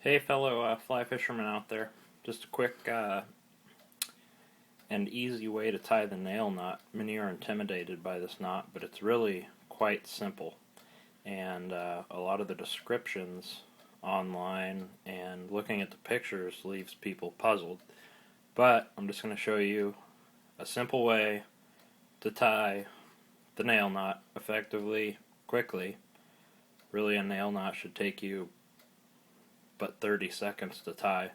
Hey fellow fly fishermen out there, just a quick and easy way to tie the nail knot. Many are intimidated by this knot, but it's really quite simple, and a lot of the descriptions online and looking at the pictures leaves people puzzled. But I'm just going to show you a simple way to tie the nail knot effectively, quickly. Really, a nail knot should take you but 30 seconds to tie,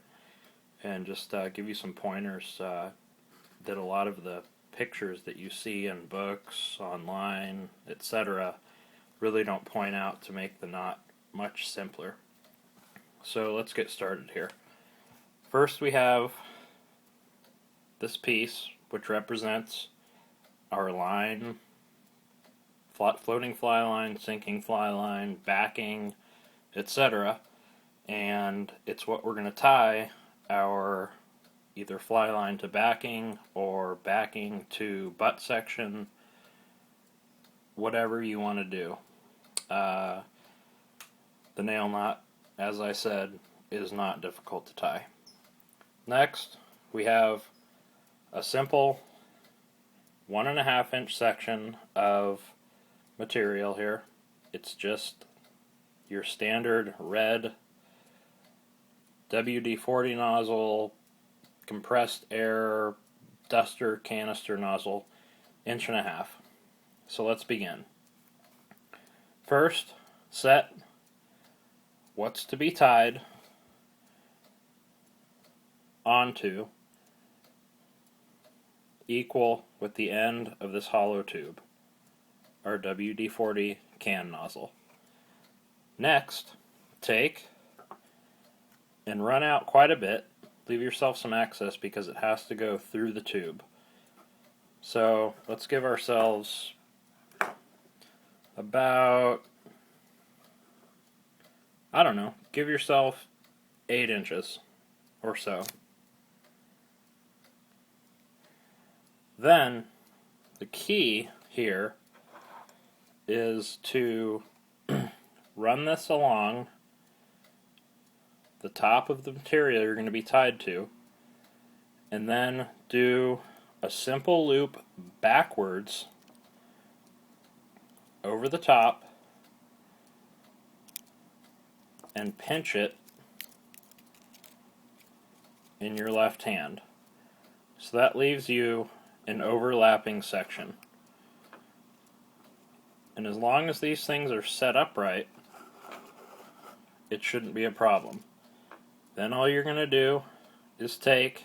and just give you some pointers that a lot of the pictures that you see in books, online, etc. really don't point out to make the knot much simpler. So let's get started here. First we have this piece, which represents our line, floating fly line, sinking fly line, backing, etc. And it's what we're going to tie our either fly line to backing or backing to butt section, whatever you want to do. The nail knot, as I said, is not difficult to tie. Next, we have a simple 1.5 inch section of material here. It's just your standard red WD-40 nozzle, compressed air, duster, canister nozzle, 1.5 inches. So let's begin. First, set what's to be tied onto equal with the end of this hollow tube, our WD-40 can nozzle. Next, take and run out quite a bit. Leave yourself some access because it has to go through the tube. So let's give ourselves about, I don't know, give yourself 8 inches or so. Then the key here is to run this along the top of the material you're going to be tied to, and then do a simple loop backwards over the top and pinch it in your left hand. So that leaves you an overlapping section. And as long as these things are set up right, it shouldn't be a problem. Then all you're going to do is take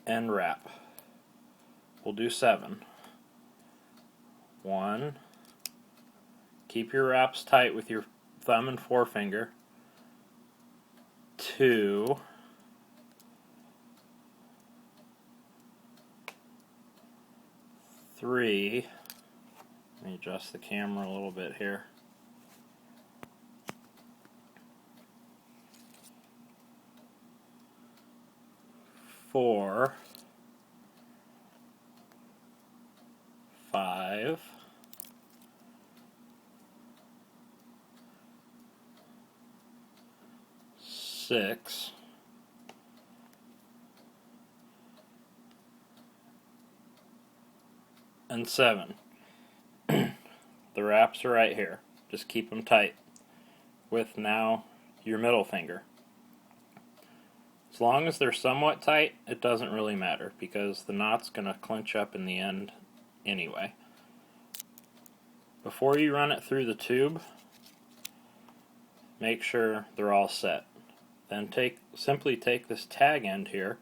and wrap. We'll do 7. 1. Keep your wraps tight with your thumb and forefinger. 2. 3. Let me adjust the camera a little bit here. 4, 5, 6, and 7. The wraps are right here. Just keep them tight with now your middle finger. As long as they're somewhat tight, it doesn't really matter because the knot's going to clinch up in the end anyway. Before you run it through the tube, make sure they're all set. Then simply take this tag end here,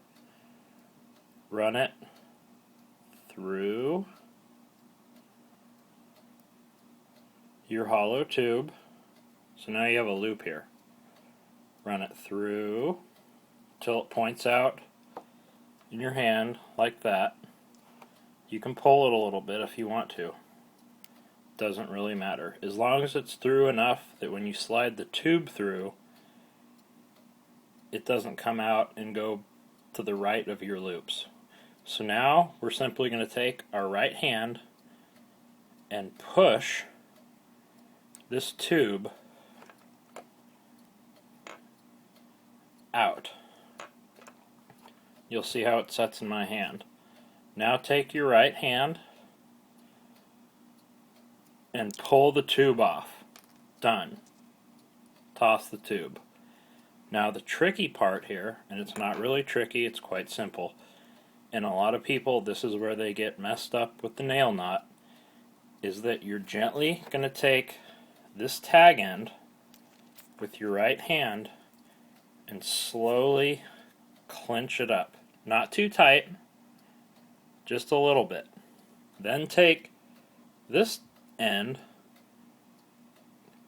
run it through your hollow tube. So now you have a loop here. Run it through till it points out in your hand like that. You can pull it a little bit if you want to. Doesn't really matter. As long as it's through enough that when you slide the tube through, it doesn't come out and go to the right of your loops. So now we're simply going to take our right hand and push this tube out. You'll see how it sets in my hand. Now take your right hand and pull the tube off. Done. Toss the tube. Now the tricky part here, and it's not really tricky, it's quite simple, and a lot of people, this is where they get messed up with the nail knot, is that you're gently going to take this tag end with your right hand and slowly clench it up. Not too tight, just a little bit. Then take this end,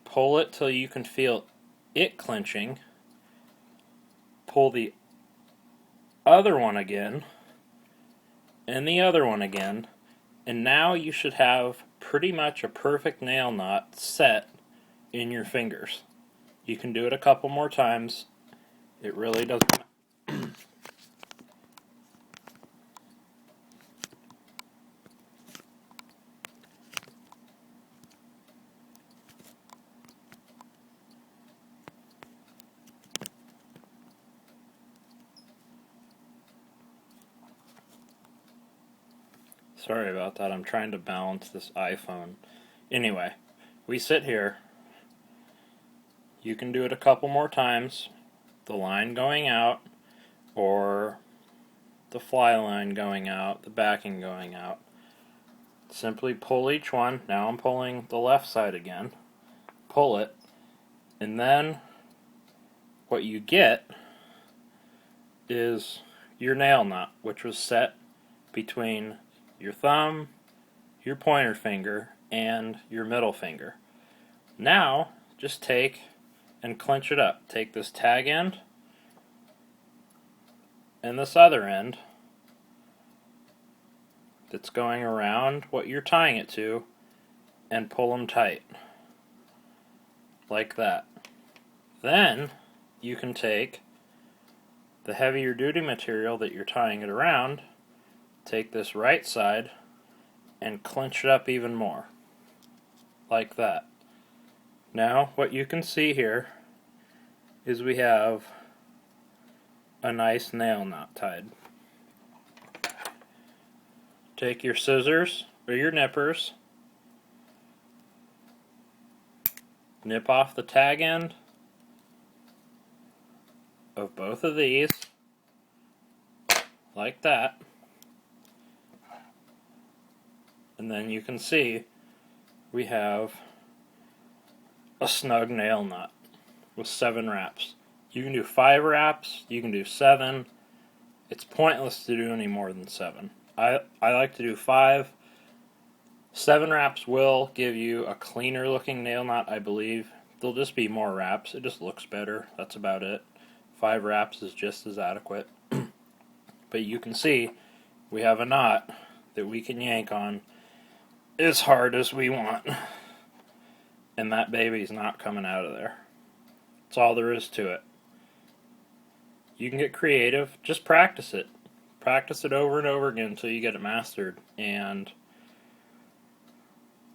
pull it till you can feel it clenching, pull the other one again, and the other one again, and now you should have pretty much a perfect nail knot set in your fingers. You can do it a couple more times. It really doesn't matter. Sorry about that, I'm trying to balance this iPhone. Anyway, we sit here. You can do it a couple more times. The line going out, or the fly line going out, the backing going out. Simply pull each one. Now I'm pulling the left side again. Pull it, and then what you get is your nail knot, which was set between your thumb, your pointer finger, and your middle finger. Now, just take and clench it up. Take this tag end and this other end that's going around what you're tying it to and pull them tight. Like that. Then, you can take the heavier duty material that you're tying it around, take this right side and clench it up even more, like that. Now what you can see here is we have a nice nail knot tied. Take your scissors or your nippers, nip off the tag end of both of these, like that. And then you can see we have a snug nail knot with 7 wraps. You can do 5 wraps, you can do 7. It's pointless to do any more than 7. I like to do 5. 7 wraps will give you a cleaner looking nail knot, I believe. There'll just be more wraps. It just looks better. That's about it. 5 wraps is just as adequate. But you can see we have a knot that we can yank on as hard as we want, and that baby's not coming out of there. That's all there is to it. You can get creative, just practice it. Practice it over and over again until you get it mastered, and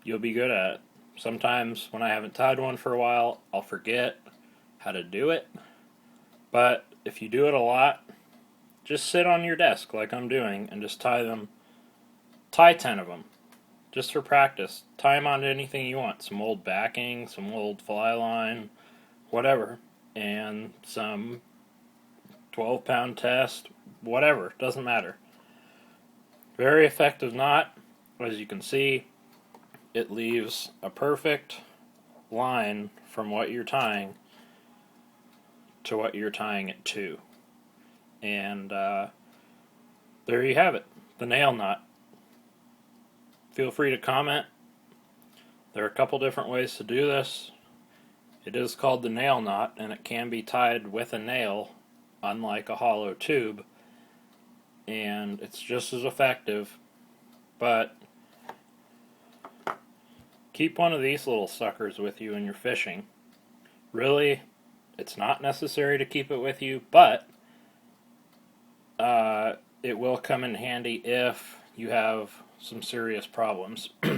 you'll be good at it. Sometimes when I haven't tied one for a while, I'll forget how to do it, but if you do it a lot, just sit on your desk like I'm doing and just tie 10 of them. Just for practice. Tie them onto anything you want. Some old backing, some old fly line, whatever. And some 12-pound test, whatever. Doesn't matter. Very effective knot. As you can see, it leaves a perfect line from what you're tying to what you're tying it to. And there you have it. The nail knot. Feel free to comment. There are a couple different ways to do this. It is called the nail knot, and it can be tied with a nail, unlike a hollow tube, and it's just as effective. But keep one of these little suckers with you when you're fishing. Really, it's not necessary to keep it with you, but it will come in handy if you have some serious problems.